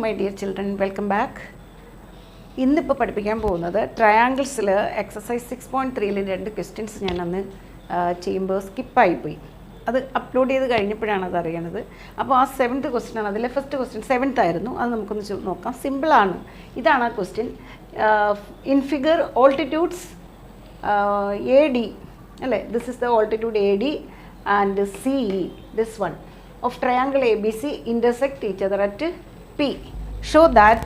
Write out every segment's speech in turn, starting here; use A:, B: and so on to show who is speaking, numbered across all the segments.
A: my dear children, welcome back. ഇന്നിപ്പോൾ പഠിപ്പിക്കാൻ പോകുന്നത് ട്രയാങ്കിൾസിൽ എക്സസൈസ് 6.3 രണ്ട് ക്വസ്റ്റ്യൻസ് ഞാൻ അന്ന് ചെയ്യുമ്പോൾ സ്കിപ്പായിപ്പോയി. അത് അപ്ലോഡ് ചെയ്ത് കഴിഞ്ഞപ്പോഴാണ് അത് അറിയണത്. അപ്പോൾ ആ 7th ക്വസ്റ്റ്യൻ ആണ്. അതിലെ ഫസ്റ്റ് ക്വസ്റ്റ്യൻ 7th ആയിരുന്നു. അത് നമുക്കൊന്ന് നോക്കാം. സിമ്പിളാണ്. ഇതാണ് ആ question. In figure altitudes A D അല്ലേ, this is the altitude A D and C E, this one of triangle ABC intersect each other at P. Show that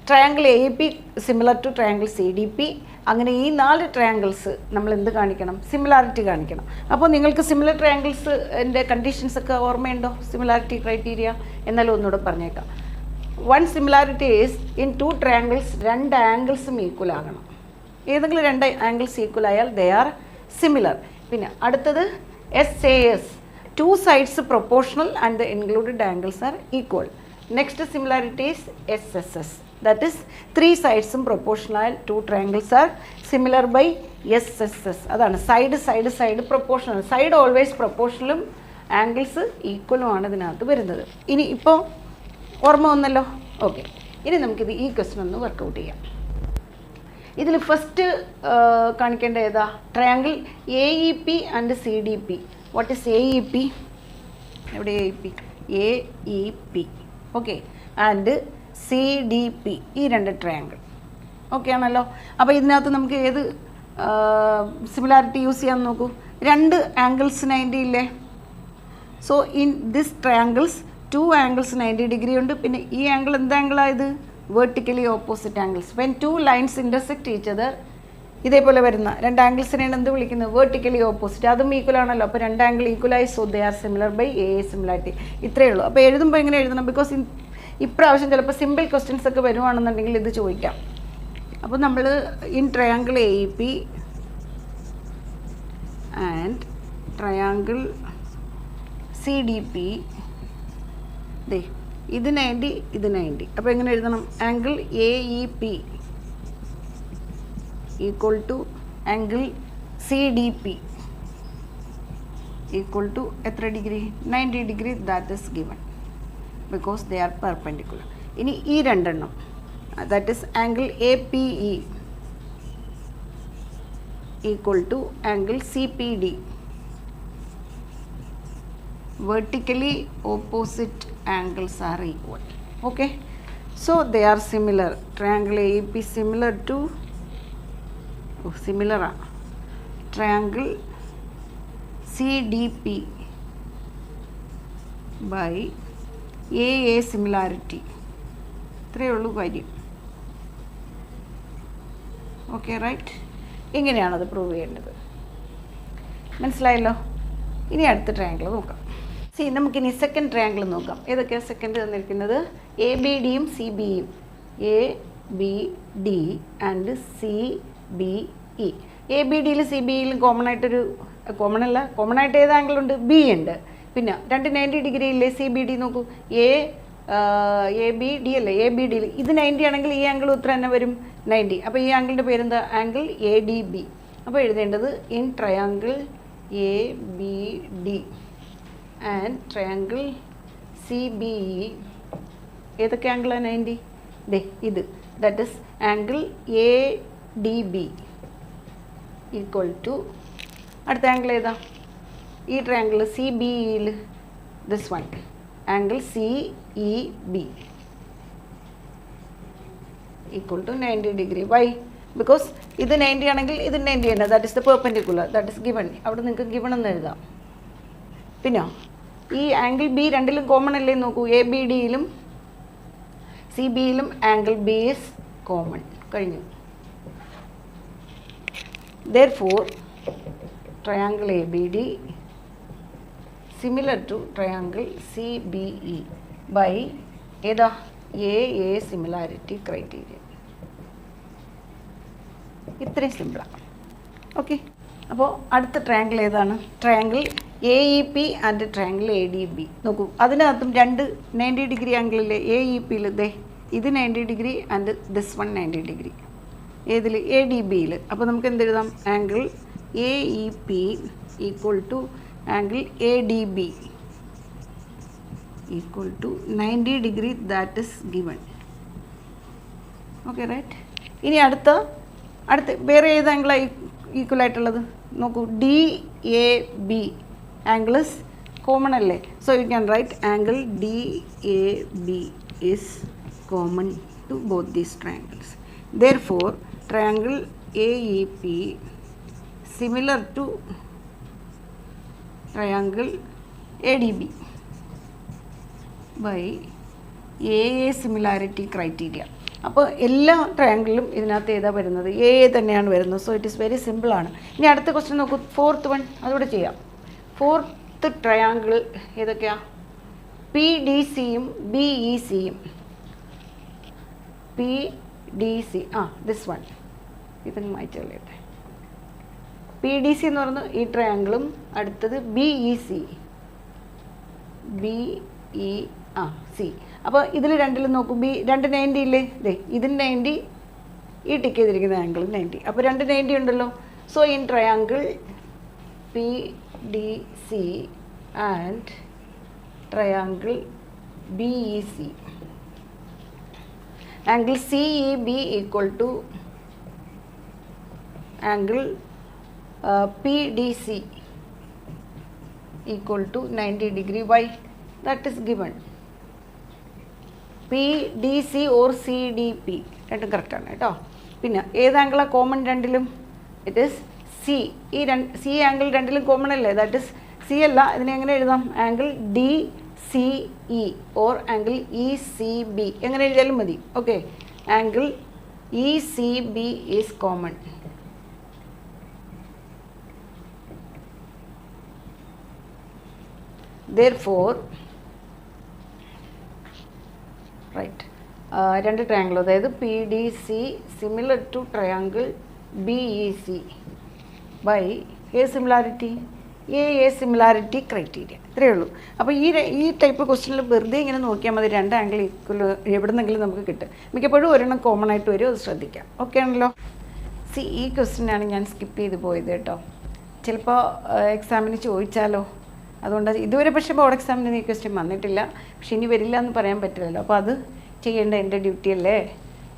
A: triangle AEP similar to triangle CDP. അങ്ങനെ ഈ 4 triangles നമ്മൾ എന്ത് കാണിക്കണം? Similarity കാണിക്കണം. അപ്പോൾ നിങ്ങൾക്ക് similar ട്രയാങ്കിൾസിൻ്റെ conditions ഒക്കെ ഓർമ്മയുണ്ടോ? സിമിലാരിറ്റി ക്രൈറ്റീരിയ എന്നാലും ഒന്നുകൂടെ പറഞ്ഞേക്കാം. One similarity is in 2 triangles 2 ആംഗിൾസും ഈക്വൽ ആകണം. ഏതെങ്കിലും 2 ആംഗിൾസ് ഈക്വൽ ആയാൽ ദേ ആർ സിമിലർ. പിന്നെ അടുത്തത് SAS, 2 sides proportional and the included angles are equal. Next similarity is SSS, that is 3 sides proportional, 2 triangles are similar by SSS. അതാണ് side proportional. Side always proportional, angles equal ആണ് ഇതിനകത്ത് വരുന്നത്. ഇനി ഇപ്പോൾ ഓർമ്മ വന്നല്ലോ. ഓക്കെ, ഇനി നമുക്കിത് ഈ ക്വസ്റ്റ്യൻ ഒന്ന് വർക്കൗട്ട് ചെയ്യാം. ഇതിൽ ഫസ്റ്റ് കാണിക്കേണ്ട ഏതാ? Triangle AEP and CDP. What is AEP? എവിടെ AEP? AEP. Okay, and CDP. ഈ 2 ട്രയാങ്കിൾ ഓക്കെ ആണല്ലോ. അപ്പോൾ ഇതിനകത്ത് നമുക്ക് ഏത് സിമിലാരിറ്റി യൂസ് ചെയ്യാൻ നോക്കൂ. 2 ആംഗിൾസ് 90 ഇല്ലേ? So in this triangles 2 angles 90 degree ഉണ്ട്. പിന്നെ ഈ ആംഗിൾ എന്ത് ആംഗിളായത്? Vertically opposite angles. When 2 lines intersect each other, ഇതേപോലെ വരുന്ന 2 ആംഗിൾസിനെയാണ് എന്ത് വിളിക്കുന്നത്? Vertically opposite. അതും ഈക്വൽ ആണല്ലോ. അപ്പോൾ 2 ആംഗിൾ ഈക്വലായി, so they are similar by A similarity. ഇത്രയേ ഉള്ളൂ. അപ്പോൾ എഴുതുമ്പോൾ എങ്ങനെ എഴുതണം? ബിക്കോസ് ഇപ്രാവശ്യം ചിലപ്പോൾ സിമ്പിൾ ക്വസ്റ്റ്യൻസ് ഒക്കെ വരുവാണെന്നുണ്ടെങ്കിൽ ഇത് ചോദിക്കാം. അപ്പോൾ നമ്മൾ in triangle AEP and triangle CDP, ദേ ഇത് 90, ഇത് 90. അപ്പോൾ എങ്ങനെ എഴുതണം? Angle AEP equal to angle CDP equal to എത്ര degree? 90 degree. that is given because they are perpendicular. ഇനി ഈ 2 എണ്ണം, that is angle APE equal to angle CPD. vertically opposite angles are equal. Okay, so they are similar. Triangle AEP similar to similar triangle CDP by AA similarity. ഇത്രയേ ഉള്ളൂ കാര്യം. Okay, right. ഇങ്ങനെയാണത് prove ചെയ്യേണ്ടത്. മനസ്സിലായല്ലോ. ഇനി അടുത്ത triangle നോക്കാം. നമുക്കിനി second triangle നോക്കാം. ഏതൊക്കെയാണ് സെക്കൻഡ് തന്നിരിക്കുന്നത്? ABDയും CBEയും. ABD and CBE. ABDയിൽ CBEയിലും കോമൺ ആയിട്ടൊരു കോമൺ ആയിട്ട് ഏത് ആംഗിൾ ഉണ്ട്? B ഉണ്ട്. പിന്നെ 290 ഡിഗ്രി ഇല്ലേ? CBD നോക്കൂ. ABD അല്ലേ? ABDയിൽ ഇത് 90 ആണെങ്കിൽ ഈ ആംഗിൾ ഉത്തരം തന്നെ വരും 90. അപ്പോൾ ഈ ആംഗിളിൻ്റെ പേരെന്താ? Angle ADB. അപ്പോൾ എഴുതേണ്ടത് in triangle ABD and triangle CBE ഏതൊക്കെ ആംഗിളാണ് 90? ദേ ഇത്, that is angle ADB equal to അടുത്ത ആംഗിൾ ഏതാ? ഈ ട്രയാങ്കിൾ CBEയിൽ this one, angle CEB equal to 90 degree. Why? Because ഇത് 90 ആണെങ്കിൽ ഇത് 90 ആണ്. That is the perpendicular. That is given. അവിടെ നിങ്ങൾക്ക് ഗിവൺ എന്ന് എഴുതാം. പിന്നെ ഈ ആംഗിൾ B രണ്ടിലും കോമൺ അല്ലേ? നോക്കൂ, ABDയിലും CBEയിലും ആംഗിൾ B ഈസ് കോമൺ. കഴിഞ്ഞു. Therefore, triangle ABD similar to triangle CBE by ഏതാ? AA similarity criteria. ഇത്രയും സിമ്പിളാണ്. ഓക്കെ, അപ്പോൾ അടുത്ത ട്രയാങ്കിൾ ഏതാണ്? Triangle AEP and triangle ADB. നോക്കൂ, അതിനകത്തും 2 90 ഡിഗ്രി ആംഗിളിലെ AEPയിൽ ദേ ഇത് 90 degree and this one 90 degree. ഏതിൽ? ADBയിൽ. അപ്പോൾ നമുക്ക് എന്തെഴുതാം? Angle AEP equal to angle ADB equal to 90 degree that is given. Okay, right? ഇനി അടുത്ത വേറെ ഏത് ആംഗിളാണ് ഈക്വൽ ആയിട്ടുള്ളത് നോക്കൂ, D A B angle is common അല്ലേ. So you can write angle D A B is common to both these triangles. Therefore triangle AEP similar to triangle ADB by AA similarity criteria. അപ്പോൾ എല്ലാ ട്രയാങ്കിളിലും ഇതിനകത്ത് ഏതാ വരുന്നത്, A തന്നെയാണ് വരുന്നത്. So it is very സിമ്പിളാണ്. ഇനി അടുത്ത ക്വസ്റ്റ്യൻ നോക്കൂ, ഫോർത്ത് വൺ, അതുകൂടെ ചെയ്യാം. ഫോർത്ത് ട്രയാങ്കിൾ ഏതൊക്കെയാ, പി ഡി സിയും ബി ഇ സിയും. P D C, this one, ഇതൊന്ന് മാറ്റി കളയട്ടെ. പി ഡി സി എന്ന് പറയുന്നത് ഈ ട്രയാങ്കിളും, അടുത്തത് B E C, B E C. അപ്പോൾ ഇതിൽ രണ്ടിലും നോക്കൂ, ബി 290 ഇല്ലേ, ഇതേ ഇതിന് 90, ഈ ടിക്ക് ചെയ്തിരിക്കുന്ന ആംഗിൾ 90. അപ്പോൾ 290 ഉണ്ടല്ലോ. So in triangle P D C and triangle B E C, angle CEB equal to angle PDC equal to 90 degree. Why? That is given. PDC or CDP രണ്ടും കറക്റ്റാണ് കേട്ടോ. പിന്നെ ഏത് ആംഗിളാണ് കോമൺ രണ്ടിലും, ഇറ്റ് ഈസ് സി. ഈ C angle രണ്ടിലും common അല്ലേ, ദാറ്റ് ഇസ് സി അല്ല, ഇതിനെ എങ്ങനെ എഴുതാം, angle D C E or angle E C B, എങ്ങനെ എഴുതിയാലും മതി. Okay, angle E C B is common. Therefore right, രണ്ട് ട്രയാങ്കിൾ, അതായത് P D C similar to triangle B E C by A similarity, A similarity criteria. ഇത്രയേ ഉള്ളൂ. അപ്പോൾ ഈ type ക്വസ്റ്റ്യനിൽ വെറുതെ ഇങ്ങനെ നോക്കിയാൽ മതി, രണ്ട് ആംഗിൾ ഈക്വൽ എവിടെന്നെങ്കിലും നമുക്ക് കിട്ടും. മിക്കപ്പോഴും ഒരെണ്ണം കോമൺ ആയിട്ട് വരും, അത് ശ്രദ്ധിക്കാം. ഓക്കെ ആണല്ലോ. ഈ ക്വസ്റ്റ്യനാണ് ഞാൻ സ്കിപ്പ് ചെയ്ത് പോയത് കേട്ടോ. ചിലപ്പോൾ എക്സാമിന് ചോദിച്ചാലോ, അതുകൊണ്ട് ഇതുവരെ പക്ഷേ ബോർഡ് എക്സാമിന് ഈ ക്വസ്റ്റ്യൻ വന്നിട്ടില്ല. പക്ഷെ ഇനി വരില്ല എന്ന് പറയാൻ പറ്റില്ലല്ലോ, അപ്പോൾ അത് ചെയ്യേണ്ട എൻ്റെ ഡ്യൂട്ടി അല്ലേ.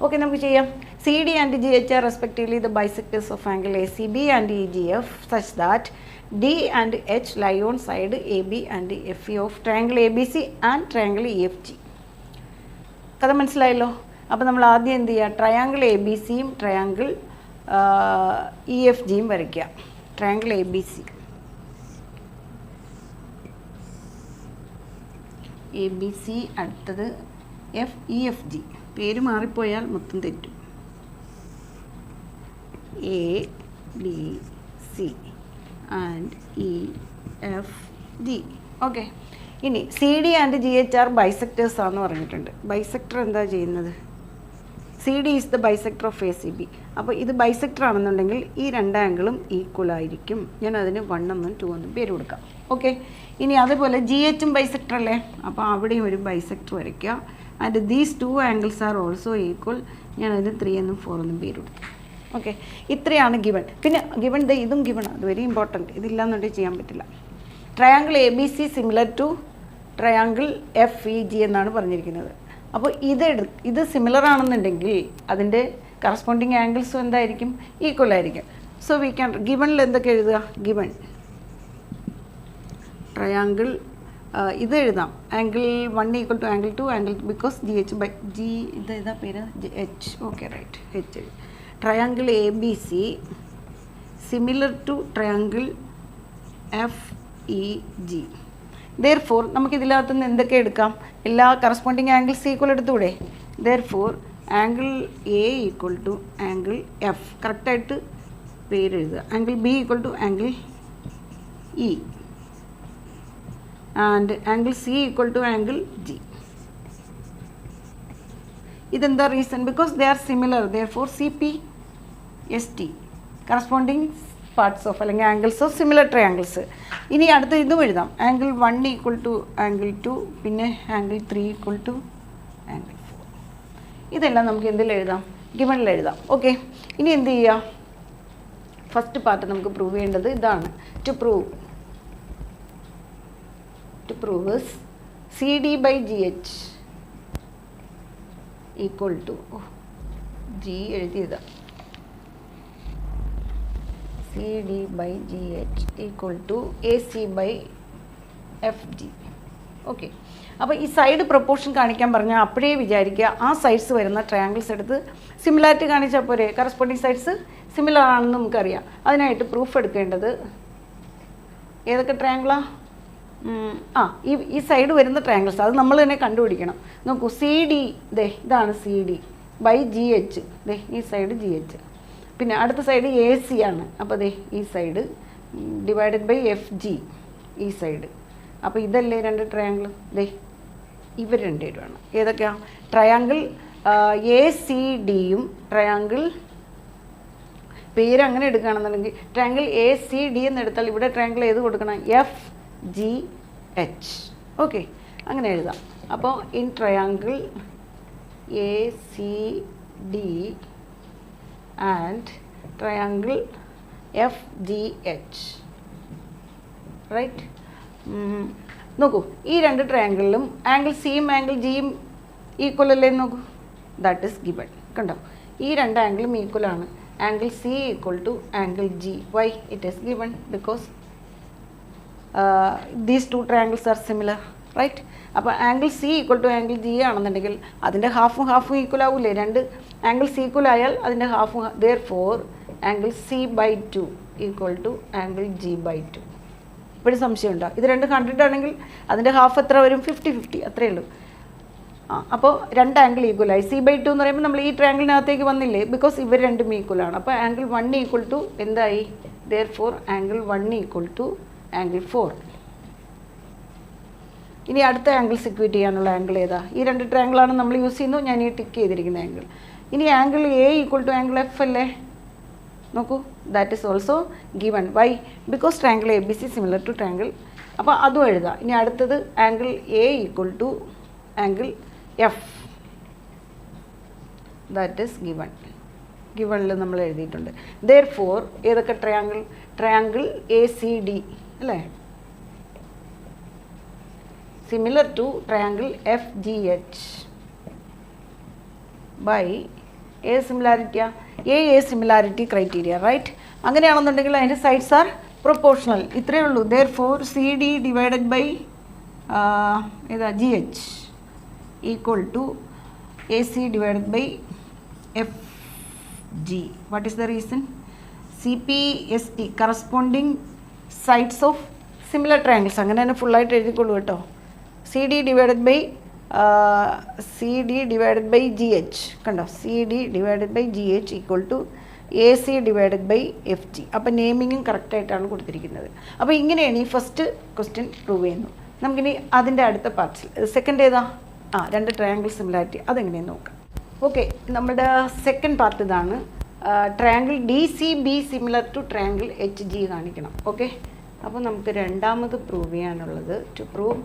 A: ഓക്കെ, നമുക്ക് ചെയ്യാം. C D and G H R respectively the bisectors of angle A C B and E G F such that D and H lie on side A B and F E of triangle A B C and triangle E F G. കഥ മനസ്സിലായല്ലോ. അപ്പോൾ നമ്മൾ ആദ്യം എന്ത് ചെയ്യുക, triangle A B സിയും triangle E F ജിയും വരയ്ക്കുക. Triangle A B C, A B C, അടുത്തത് എഫ് ഇ എഫ് ജി. പേര് മാറിപ്പോയാൽ മൊത്തം തെറ്റും. A B C and E F G. Okay, ഇനി C D and G H are bisectors ആണെന്ന് പറഞ്ഞിട്ടുണ്ട്. ബൈസെക്ടർ എന്താ ചെയ്യുന്നത്, C D is the bisector of A C B. അപ്പോൾ ഇത് ബൈസെക്ടർ ആണെന്നുണ്ടെങ്കിൽ ഈ രണ്ട് ആംഗിളും ഈക്വൽ ആയിരിക്കും. ഞാൻ അതിന് 1 എന്നും 2 എന്നും പേര് കൊടുക്കാം. ഓക്കെ, ഇനി അതുപോലെ ജി എച്ചും ബൈസെക്ടർ അല്ലേ, അപ്പോൾ അവിടെയും ഒരു ബൈസെക്ടർ വരയ്ക്കുക. And these 2 angles are also equal. ഞാൻ അതിന് 3 എന്നും 4 എന്നും പേര് കൊടുത്തു. ഓക്കെ, ഇത്രയാണ് ഗിവൺ. പിന്നെ ഗിവൺ ഇതും ഗിവൺ, അത് വെരി ഇമ്പോർട്ടൻറ്റ്. ഇതില്ലാന്നുണ്ടെങ്കിൽ ചെയ്യാൻ പറ്റില്ല. Triangle A B C similar to triangle F E G എന്നാണ് പറഞ്ഞിരിക്കുന്നത്. അപ്പോൾ ഇത് സിമിലർ ആണെന്നുണ്ടെങ്കിൽ അതിൻ്റെ കറസ്പോണ്ടിങ് ആംഗിൾസും എന്തായിരിക്കും, ഈക്വൽ ആയിരിക്കും. സോ വി ക്യാൻ ഗിവണിൽ എന്തൊക്കെ എഴുതുക, ഗിവൺ ട്രയാങ്കിൾ ഇത് എഴുതാം, angle 1 equal to angle 2 angle, because G H by G, ഇത് ഏതാ പേര്, H. Okay, right, H. Triangle A B C similar to triangle F E G. Therefore നമുക്കിതിനകത്ത് നിന്ന് എന്തൊക്കെ എടുക്കാം, എല്ലാ കറസ്പോണ്ടിങ് ആംഗിൾസ് ഈക്വൽ എടുത്തുകൂടെ. Therefore angle A equal to angle F, കറക്റ്റായിട്ട് പേരെഴുതുക. Angle B equal to angle E and angle C equal to angle G. ഇതെന്താ reason, because they are similar. Therefore C P S T, corresponding parts of അല്ലെങ്കിൽ angles of similar triangles. ഇനി അടുത്ത ഇതും എഴുതാം, angle 1 equal to angle 2, പിന്നെ angle 3 equal to angle 4. ഇതെല്ലാം നമുക്ക് എന്തിൽ എഴുതാം, ഗിവണിൽ എഴുതാം. ഓക്കെ, ഇനി എന്ത് ചെയ്യുക, ഫസ്റ്റ് പാർട്ട് നമുക്ക് പ്രൂവ് ചെയ്യേണ്ടത് ഇതാണ്. To prove C D by G H equal to G എഴുതിയതാ C D by G H equal to A C by F G. Okay, അപ്പോൾ ഈ സൈഡ് പ്രൊപ്പോർഷൻ കാണിക്കാൻ പറഞ്ഞാൽ അപ്പോഴേ വിചാരിക്കുക ആ സൈഡ്സ് വരുന്ന ട്രയാങ്കിൾസ് എടുത്ത് സിമിലാരിറ്റി കാണിച്ചാൽ പോരെ, കറസ്പോണ്ടിങ് സൈഡ്സ് സിമിലർ ആണെന്ന് നമുക്കറിയാം. അതിനായിട്ട് പ്രൂഫ് എടുക്കേണ്ടത് ഏതൊക്കെ ട്രയാങ്കിളാണ്? ഈ സൈഡ് വരുന്ന ട്രയാങ്കിൾസ് അത് നമ്മൾ തന്നെ കണ്ടുപിടിക്കണം. നോക്കൂ, സി ഡി ഇതാണ് C D by G H, ഈ സൈഡ് ജി എച്ച്, പിന്നെ അടുത്ത സൈഡ് എ സി ആണ്. അപ്പോൾ ഈ side divided by F G ഈ സൈഡ്. അപ്പോൾ ഇതല്ലേ രണ്ട് ട്രയാങ്കിൾ, ഇവർ രണ്ടുപേരുമാണ്. ഏതൊക്കെയാണ്? ട്രയാങ്കിൾ എ സി ഡിയും ട്രയാങ്കിൾ പേര് അങ്ങനെ എടുക്കുകയാണെന്നുണ്ടെങ്കിൽ ട്രയാങ്കിൾ എ സി ഡി എന്ന് എടുത്താൽ ഇവിടെ ട്രയാങ്കിൾ ഏത് കൊടുക്കണം? F G H. ഓക്കെ, അങ്ങനെ എഴുതാം. അപ്പോൾ in triangle A C D and triangle F G H, right? നോക്കൂ, ഈ രണ്ട് ട്രയാങ്കിളിലും ആംഗിൾ സിയും ആംഗിൾ ജിയും ഈക്വൽ അല്ലേ നോക്കൂ, ദാറ്റ് ഈസ് ഗിവൺ. കണ്ടോ, ഈ രണ്ട് ആംഗിളും ഈക്വൽ ആണ്. Angle C equal to angle G. Why? It is given because these two triangles are similar, right? അപ്പോൾ angle C equal to angle G ആണെന്നുണ്ടെങ്കിൽ അതിൻ്റെ ഹാഫും ഈക്വൽ ആവില്ലേ? രണ്ട് ആംഗിൾസ് ഈക്വൽ ആയാൽ അതിൻ്റെ ഹാഫും, therefore angle C by two equal to angle G by two. ഇപ്പോഴും സംശയമുണ്ടോ? ഇത് രണ്ട് കണ്ടിട്ടാണെങ്കിൽ അതിൻ്റെ ഹാഫ് എത്ര വരും? 50-50, അത്രയേ ഉള്ളൂ. അപ്പോൾ രണ്ട് ആംഗിൾ ഈക്വലായി. സി ബൈ ടു എന്ന് പറയുമ്പോൾ നമ്മൾ ഈ ട്രയാങ്കിളിനകത്തേക്ക് വന്നില്ലേ, ബിക്കോസ് ഇവർ രണ്ടും ഈക്വലാണ്. അപ്പോൾ ആംഗിൾ 1 ഈക്വൽ ടു എന്തായി? Therefore angle 1 equal to angle 4. ഇനി അടുത്ത ആംഗിൾസ് ഇക്വേറ്റ് ചെയ്യാനുള്ള ആംഗിൾ ഏതാ? ഈ രണ്ട് ട്രയാങ്കിളാണ് നമ്മൾ യൂസ് ചെയ്യുന്നു. ഞാൻ ഈ ടിക്ക് ചെയ്തിരിക്കുന്ന ആംഗിൾ. ഇനി angle A equal to angle F അല്ലേ? നോക്കൂ, that is also given. Why? Because triangle A B C similar to triangle. അപ്പോൾ അതും എഴുതാം. ഇനി അടുത്തത് angle A equal to angle F, that is given. ഗിവണിൽ നമ്മൾ എഴുതിയിട്ടുണ്ട്. ദെയർ ഫോർ ഏതൊക്കെ triangle? Triangle A C D അല്ലേ, similar to triangle F G H by ഏത് സിമിലാരിറ്റിയാ? A similarity criteria, right? അങ്ങനെയാണെന്നുണ്ടെങ്കിൽ അതിൻ്റെ സൈഡ്സ് ആർ പ്രൊപ്പോർഷണൽ. ഇത്രയേ ഉള്ളൂ. Therefore C D divided by ഏതാ G H equal to A C divided by F G. What is the reason? C P S T corresponding sides of similar triangles. അങ്ങനെ തന്നെ ഫുള്ളായിട്ട് എഴുതിക്കൊള്ളൂ കേട്ടോ. C D divided by G H, കണ്ടോ, C D divided by G H equal to A C divided by F G. അപ്പോൾ നെയിമിങ്ങും കറക്റ്റായിട്ടാണ് കൊടുത്തിരിക്കുന്നത്. അപ്പോൾ ഇങ്ങനെയാണ് ഈ ഫസ്റ്റ് ക്വസ്റ്റ്യൻ പ്രൂവ് ചെയ്യുന്നു. നമുക്കിനി അതിൻ്റെ അടുത്ത പാർട്സിൽ സെക്കൻഡ് ഏതാ? രണ്ട് ട്രയാങ്കിൾ സിമിലാരിറ്റി, അതെങ്ങനെയാണ് നോക്കാം. ഓക്കെ, നമ്മുടെ സെക്കൻഡ് പാർട്ട് ഇതാണ്. Triangle D C B similar to triangle H G കാണിക്കണം. ഓക്കെ, അപ്പോൾ നമുക്ക് രണ്ടാമത് പ്രൂവ് ചെയ്യാനുള്ളത് to prove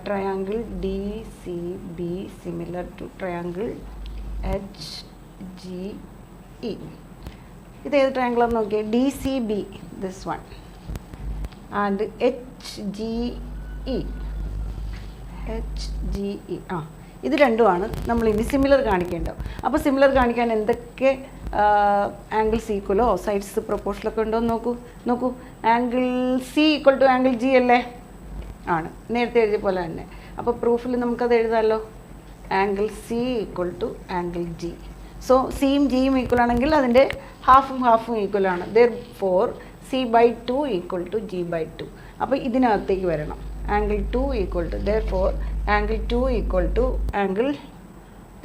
A: triangle D C B similar to triangle H G E. ഇത് ഏത് ട്രയാങ്കിളാന്ന് നോക്കിയേ? D C B, this one, and H G E. ഇത് രണ്ടുമാണ് നമ്മൾ ഇനി സിമിലർ കാണിക്കേണ്ടത്. അപ്പോൾ സിമിലർ കാണിക്കാൻ എന്തൊക്കെ ആംഗിൾസ് ഈക്വലോ സൈഡ്സ് പ്രൊപ്പോർഷനൊക്കെ ഉണ്ടോ എന്ന് നോക്കൂ. Angle C equal to angle G അല്ലേ? ആണ്, നേരത്തെ എഴുതിയ പോലെ തന്നെ. അപ്പോൾ പ്രൂഫിൽ നമുക്കത് എഴുതാമല്ലോ. Angle C equal to angle G. So സിയും ജിയും ഈക്വൽ ആണെങ്കിൽ അതിൻ്റെ ഹാഫും ഈക്വൽ ആണ്. Therefore C by two equal to G by two. അപ്പോൾ ഇതിനകത്തേക്ക് വരണം. Angle 2 equal to, therefore angle 2 equal to angle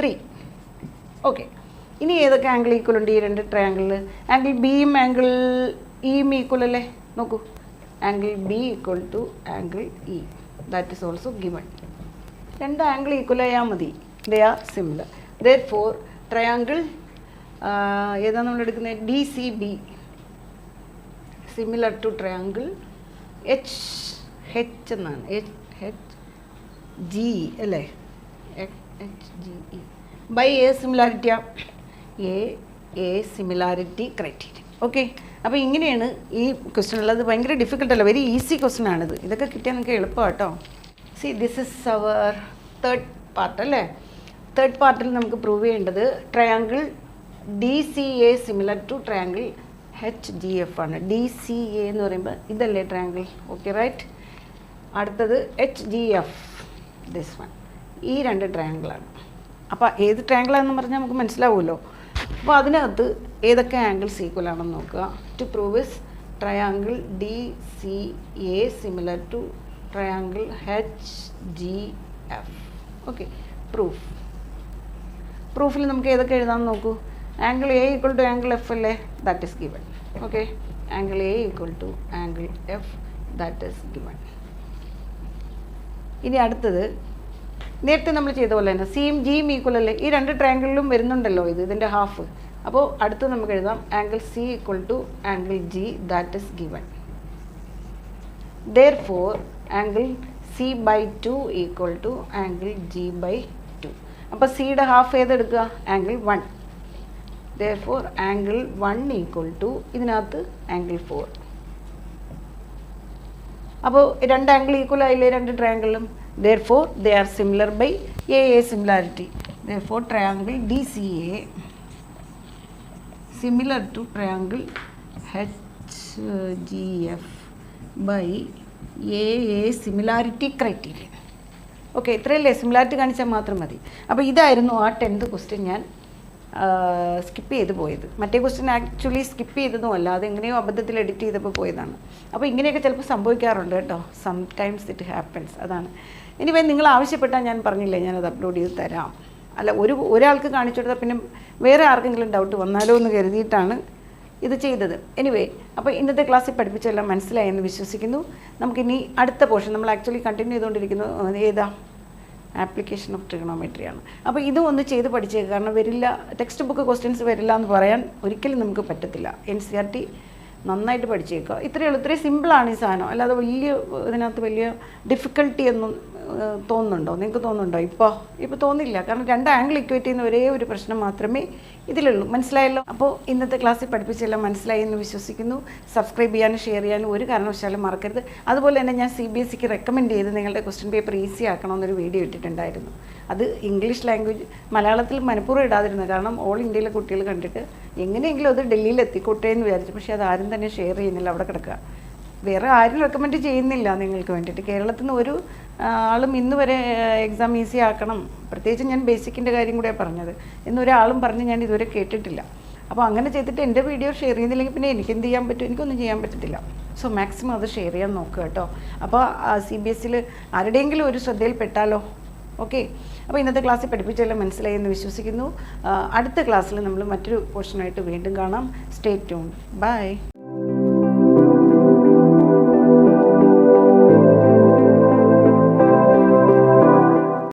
A: 3. Okay, ഇനി ഏതൊക്കെ ആംഗിൾ ഈക്വൽ ഉണ്ട് ഈ രണ്ട് ട്രയാങ്കിളിൽ? ആംഗിൾ ബിയും ആംഗിൾ ഇയും ഈക്വൽ അല്ലേ? നോക്കൂ, angle B equal to angle E, that is also given. രണ്ട് ആംഗിൾ ഈക്വൽ ആയാൽ മതി, they are similar. Therefore triangle ഏതാണ് നമ്മൾ എടുക്കുന്നത്? D C B similar to triangle H എന്നാണ്, എച്ച് ജി അല്ലേ? H G E by A സിമിലാരിറ്റിയാ? A similarity criteria. Okay, അപ്പോൾ ഇങ്ങനെയാണ് ഈ ക്വസ്റ്റ്യൻ ഉള്ളത്. ഭയങ്കര ഡിഫിക്കൽട്ട് അല്ല, വെരി ഈസി ക്വസ്റ്റ്യൻ ആണിത്. ഇതൊക്കെ കിട്ടിയാൽ നിങ്ങൾക്ക് എളുപ്പമാണ് കേട്ടോ. See this is our third part അല്ലേ. തേർഡ് പാർട്ടിൽ നമുക്ക് പ്രൂവ് ചെയ്യേണ്ടത് triangle D C A similar to triangle H G F ആണ്. ഡി സി എ എന്ന് പറയുമ്പോൾ ഇതല്ലേ ട്രയാങ്കിൾ, ഓക്കെ റൈറ്റ്. അടുത്തത് H G F, this one. ഈ രണ്ട് ട്രയാങ്കിളാണ്. അപ്പോൾ ഏത് ട്രയാങ്കിളാണെന്ന് പറഞ്ഞാൽ നമുക്ക് മനസ്സിലാവുമല്ലോ. അപ്പോൾ അതിനകത്ത് ഏതൊക്കെ ആംഗിൾസ് ഈക്വൽ ആണെന്ന് നോക്കുക. To prove is triangle D C A similar to triangle H G F. Okay, പ്രൂഫിൽ നമുക്ക് ഏതൊക്കെ എഴുതാമെന്ന് നോക്കൂ. Angle A equal to angle F അല്ലേ, that is given. Okay, angle A equal to angle F, that is given. ഇനി അടുത്തത് നേരത്തെ നമ്മൾ ചെയ്ത പോലെ തന്നെ സിയും ജിയും ഈക്വൽ അല്ലേ. ഈ രണ്ട് ട്രയാങ്കിളിലും വരുന്നുണ്ടല്ലോ ഇതിൻ്റെ ഹാഫ്. അപ്പോൾ അടുത്ത് നമുക്ക് എഴുതാം angle C equal to angle G, that is given. Therefore angle C by 2 equal to angle G by 2. അപ്പോൾ സിയുടെ ഹാഫ് ഏതെടുക്കുക, angle 1. Therefore angle 1 equal to ഇതിനകത്ത് ആംഗിൾ 4. അപ്പോൾ രണ്ട് ആംഗിൾ ഈക്വൽ ആയില്ലേ രണ്ട് ട്രയാങ്കിളിലും. Therefore they are similar by a similarity. Therefore triangle DCA similar to triangle HGF by a similarity criterion. Okay, ഇത്രയല്ലേ, സിമിലാരിറ്റി കാണിച്ചാൽ മാത്രം മതി. അപ്പോൾ ഇതായിരുന്നു ആ 10th ക്വസ്റ്റ്യൻ ഞാൻ സ്കിപ്പ് ചെയ്ത് പോയത്. മറ്റേ ക്വസ്റ്റ്യൻ ആക്ച്വലി സ്കിപ്പ് ചെയ്തതുമല്ല, അത് എങ്ങനെയോ അബദ്ധത്തിൽ എഡിറ്റ് ചെയ്തപ്പോൾ പോയതാണ്. അപ്പോൾ ഇങ്ങനെയൊക്കെ ചിലപ്പോൾ സംഭവിക്കാറുണ്ട് കേട്ടോ, സംടൈംസ് ഇറ്റ് ഹാപ്പൻസ്. അതാണ്. എനിവേ നിങ്ങൾ ആവശ്യപ്പെട്ടാൽ ഞാൻ പറഞ്ഞില്ലേ ഞാനത് അപ്ലോഡ് ചെയ്ത് തരാം. അല്ല, ഒരാൾക്ക് കാണിച്ചു കൊടുത്താൽ പിന്നെ വേറെ ആർക്കെങ്കിലും ഡൗട്ട് വന്നാലോ എന്ന് കരുതിയിട്ടാണ് ഇത് ചെയ്തത്. എനിവേ, അപ്പോൾ ഇന്നത്തെ ക്ലാസ്സിൽ പഠിപ്പിച്ചെല്ലാം മനസ്സിലായെന്ന് വിശ്വസിക്കുന്നു. നമുക്കിനി അടുത്ത പോർഷൻ നമ്മൾ ആക്ച്വലി കണ്ടിന്യൂ ചെയ്തുകൊണ്ടിരിക്കുന്നത് ഏതാ, ആപ്ലിക്കേഷൻ ഓഫ് ട്രിഗണോമെട്രിയാണ്. അപ്പോൾ ഇതും ഒന്ന് ചെയ്ത് പഠിച്ചേക്കുക. കാരണം വരില്ല, ടെക്സ്റ്റ് ബുക്ക് ക്വസ്റ്റ്യൻസ് വരില്ല എന്ന് പറയാൻ ഒരിക്കലും നമുക്ക് പറ്റത്തില്ല. NCERT നന്നായിട്ട് പഠിച്ചേക്കുക. ഇത്രയേ ഉള്ളൂ, ഇത്രയും സിമ്പിളാണ് ഈ സാധനം. അല്ലാതെ ഇതിനകത്ത് വലിയ ഡിഫിക്കൽട്ടി ഒന്നും തോന്നുന്നുണ്ടോ, നിങ്ങൾക്ക് തോന്നുന്നുണ്ടോ? ഇപ്പോൾ തോന്നില്ല. കാരണം രണ്ട് ആംഗിൾ ഇക്വേറ്റ് ചെയ്യുന്ന ഒരേ ഒരു പ്രശ്നം മാത്രമേ ഇതിലുള്ളൂ. മനസ്സിലായല്ലോ. അപ്പോൾ ഇന്നത്തെ ക്ലാസ്സിൽ പഠിപ്പിച്ചെല്ലാം മനസ്സിലായി എന്ന് വിശ്വസിക്കുന്നു. സബ്സ്ക്രൈബ് ചെയ്യാനും ഷെയർ ചെയ്യാനും ഒരു കാരണവശാലും മറക്കരുത്. അതുപോലെ തന്നെ ഞാൻ CBSEക്ക് റെക്കമെൻഡ് ചെയ്ത് നിങ്ങളുടെ ക്വസ്റ്റ്യൻ പേപ്പർ ഈസി ആക്കണമെന്നൊരു വീഡിയോ ഇട്ടിട്ടുണ്ടായിരുന്നു. അത് ഇംഗ്ലീഷ് ലാംഗ്വേജ്, മലയാളത്തിൽ മനഃപൂർവ്വം ഇടാതിരുന്നത്. കാരണം ഓൾ ഇന്ത്യയിലെ കുട്ടികൾ കണ്ടിട്ട് എങ്ങനെയെങ്കിലും അത് ഡൽഹിയിൽ എത്തിക്കോട്ടെ എന്ന് വിചാരിച്ചു. പക്ഷേ അത് ആരും തന്നെ ഷെയർ ചെയ്യുന്നില്ല, അവിടെ കിടക്കുക. വേറെ ആരും റെക്കമെൻഡ് ചെയ്യുന്നില്ല നിങ്ങൾക്ക് വേണ്ടിയിട്ട്. കേരളത്തിൽ നിന്ന് ഒരു ആളും ഇന്ന് വരെ എക്സാം ഈസി ആക്കണം, പ്രത്യേകിച്ച് ഞാൻ ബേസിക്കിൻ്റെ കാര്യം കൂടെയാണ് പറഞ്ഞത്, എന്നൊരാളും പറഞ്ഞ് ഞാൻ ഇതുവരെ കേട്ടിട്ടില്ല. അപ്പോൾ അങ്ങനെ ചെയ്തിട്ട് എൻ്റെ വീഡിയോ ഷെയർ ചെയ്യുന്നില്ലെങ്കിൽ പിന്നെ എനിക്ക് എന്ത് ചെയ്യാൻ പറ്റും? എനിക്കൊന്നും ചെയ്യാൻ പറ്റത്തില്ല. സോ മാക്സിമം അത് ഷെയർ ചെയ്യാൻ നോക്കുക കേട്ടോ. അപ്പോൾ CBSEയിൽ ആരുടെയെങ്കിലും ഒരു ശ്രദ്ധയിൽപ്പെട്ടാലോ. ഓക്കെ, അപ്പോൾ ഇന്നത്തെ ക്ലാസ്സിൽ പഠിപ്പിച്ചെല്ലാം മനസ്സിലായി എന്ന് വിശ്വസിക്കുന്നു. അടുത്ത ക്ലാസ്സിൽ നമ്മൾ മറ്റൊരു പോർഷനായിട്ട് വീണ്ടും കാണാം. Stay tuned. ബൈ.